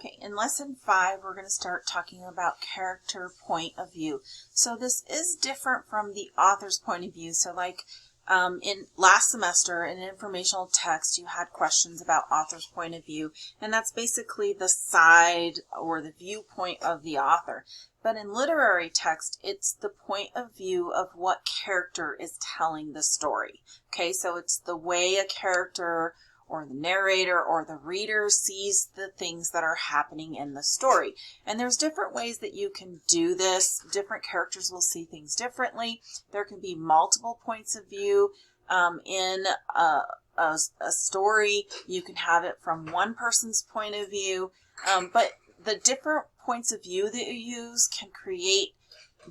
Okay, in lesson 5, we're going to start talking about character point of view. So this is different from the author's point of view. So like in last semester in informational text, you had questions about author's point of view, and that's basically the side or the viewpoint of the author. But in literary text, it's the point of view of what character is telling the story. Okay, so it's the way a character or the narrator or the reader sees the things that are happening in the story. And there's different ways that you can do this. Different characters will see things differently. There can be multiple points of view in a story. You can have it from one person's point of view, but the different points of view that you use can create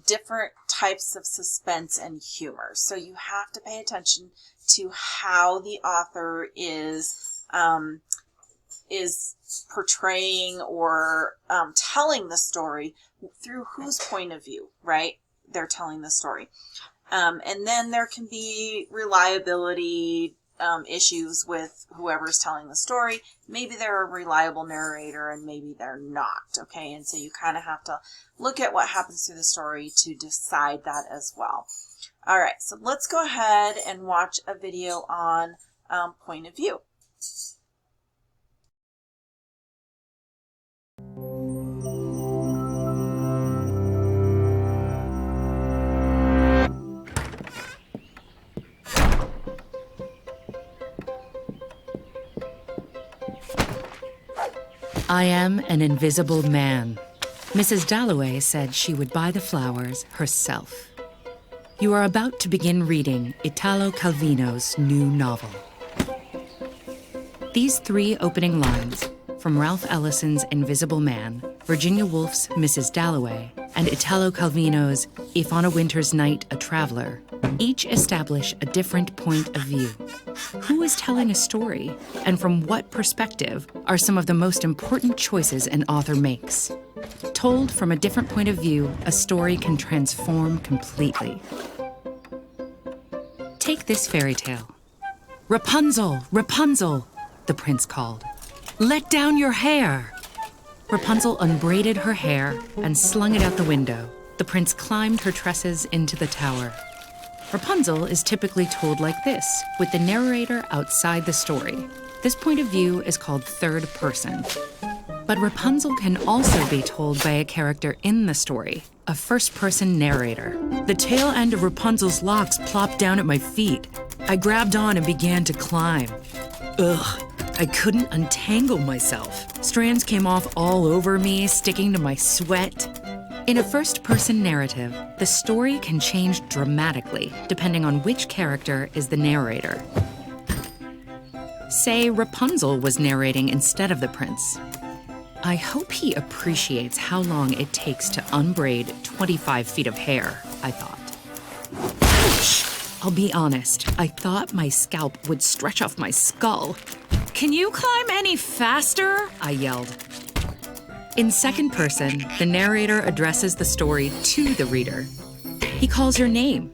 different types of suspense and humor. So you have to pay attention to how the author is portraying or telling the story through whose point of view, right? They're telling the story. And then there can be reliability issues with whoever's telling the story. Maybe they're a reliable narrator and maybe they're not, okay? And so you kind of have to look at what happens through the story to decide that as well. All right, so let's go ahead and watch a video on point of view. I am an invisible man. Mrs. Dalloway said she would buy the flowers herself. You are about to begin reading Italo Calvino's new novel. These 3 opening lines from Ralph Ellison's Invisible Man, Virginia Woolf's Mrs. Dalloway, and Italo Calvino's If on a Winter's Night a Traveler each establish a different point of view. Who is telling a story, and from what perspective are some of the most important choices an author makes? Told from a different point of view, a story can transform completely. Take this fairy tale. Rapunzel, Rapunzel, the prince called. Let down your hair. Rapunzel unbraided her hair and slung it out the window. The prince climbed her tresses into the tower. Rapunzel is typically told like this, with the narrator outside the story. This point of view is called third person. But Rapunzel can also be told by a character in the story, a first-person narrator. The tail end of Rapunzel's locks plopped down at my feet. I grabbed on and began to climb. Ugh, I couldn't untangle myself. Strands came off all over me, sticking to my sweat. In a first-person narrative, the story can change dramatically depending on which character is the narrator. Say Rapunzel was narrating instead of the prince. I hope he appreciates how long it takes to unbraid 25 feet of hair, I thought. Ouch! I'll be honest, I thought my scalp would stretch off my skull. Can you climb any faster? I yelled. In second person, the narrator addresses the story to the reader. He calls your name.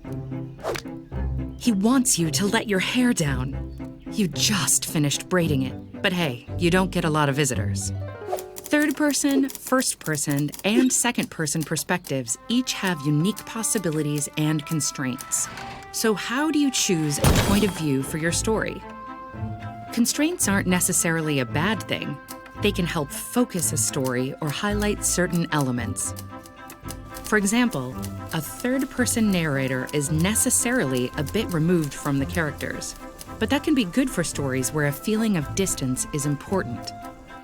He wants you to let your hair down. You just finished braiding it, but hey, you don't get a lot of visitors. Third person, first person, and second person perspectives each have unique possibilities and constraints. So how do you choose a point of view for your story? Constraints aren't necessarily a bad thing. They can help focus a story or highlight certain elements. For example, a third-person narrator is necessarily a bit removed from the characters, but that can be good for stories where a feeling of distance is important.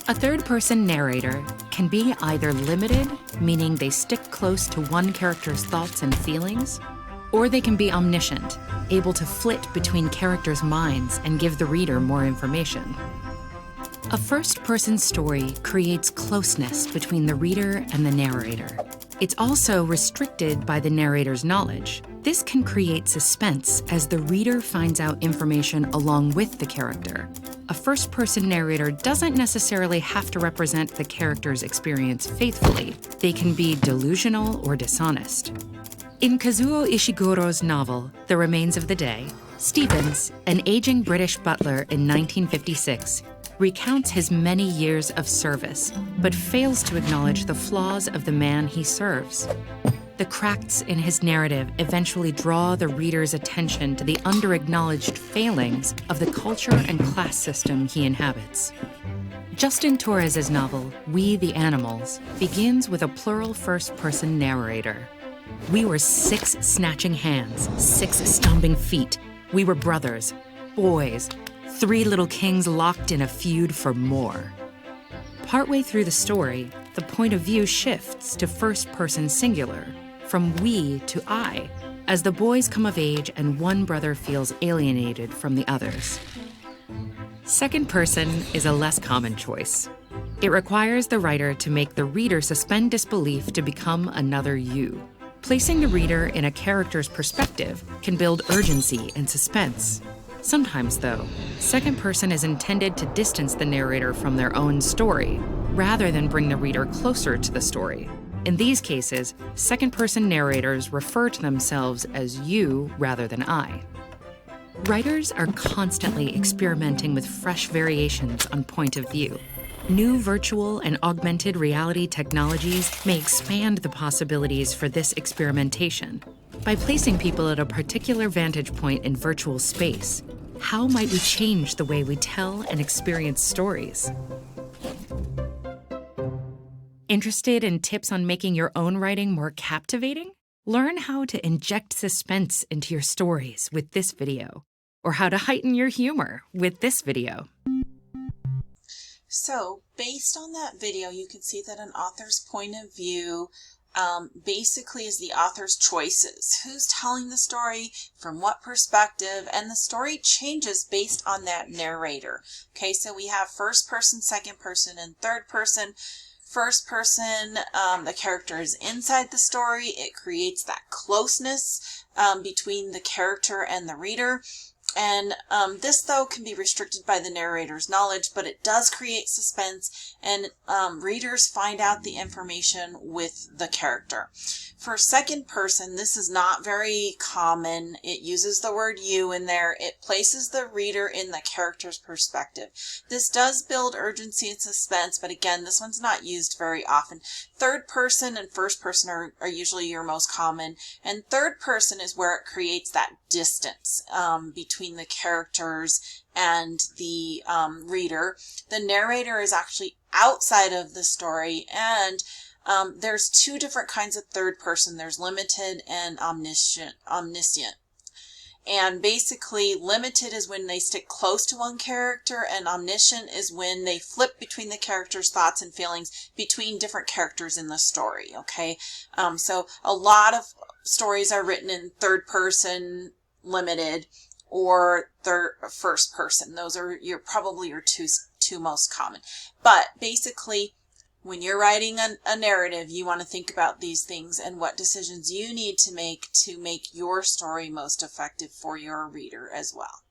A third-person narrator can be either limited, meaning they stick close to one character's thoughts and feelings, or they can be omniscient, able to flit between characters' minds and give the reader more information. A first-person story creates closeness between the reader and the narrator. It's also restricted by the narrator's knowledge. This can create suspense as the reader finds out information along with the character. A first-person narrator doesn't necessarily have to represent the character's experience faithfully. They can be delusional or dishonest. In Kazuo Ishiguro's novel, The Remains of the Day, Stevens, an aging British butler in 1956, recounts his many years of service, but fails to acknowledge the flaws of the man he serves. The cracks in his narrative eventually draw the reader's attention to the under-acknowledged failings of the culture and class system he inhabits. Justin Torres's novel, We the Animals, begins with a plural first-person narrator. We were 6 snatching hands, 6 stomping feet. We were brothers, boys, 3 little kings locked in a feud for more. Partway through the story, the point of view shifts to first-person singular, from we to I, as the boys come of age and one brother feels alienated from the others. Second person is a less common choice. It requires the writer to make the reader suspend disbelief to become another you. Placing the reader in a character's perspective can build urgency and suspense. Sometimes, though, second person is intended to distance the narrator from their own story, rather than bring the reader closer to the story. In these cases, second-person narrators refer to themselves as you rather than I. Writers are constantly experimenting with fresh variations on point of view. New virtual and augmented reality technologies may expand the possibilities for this experimentation. By placing people at a particular vantage point in virtual space, how might we change the way we tell and experience stories? Interested in tips on making your own writing more captivating? Learn how to inject suspense into your stories with this video, or how to heighten your humor with this video. So, based on that video, you can see that an author's point of view basically is the author's choices. Who's telling the story, from what perspective, and the story changes based on that narrator. Okay, so we have first person, second person, and third person. First person, the character is inside the story. It creates that closeness between the character and the reader. And this, though, can be restricted by the narrator's knowledge, but it does create suspense, and readers find out the information with the character. For second person, this is not very common. It uses the word you in there. It places the reader in the character's perspective. This does build urgency and suspense, but again, this one's not used very often. Third person and first person are usually your most common, and third person is where it creates that distance between the characters and the reader. The narrator is actually outside of the story, and there's 2 different kinds of third person. There's limited and omniscient. And basically, limited is when they stick close to one character, and omniscient is when they flip between the character's thoughts and feelings between different characters in the story, okay? So a lot of stories are written in third person, limited, or first person. Those are probably your two most common. But basically, when you're writing a narrative, you want to think about these things and what decisions you need to make your story most effective for your reader as well.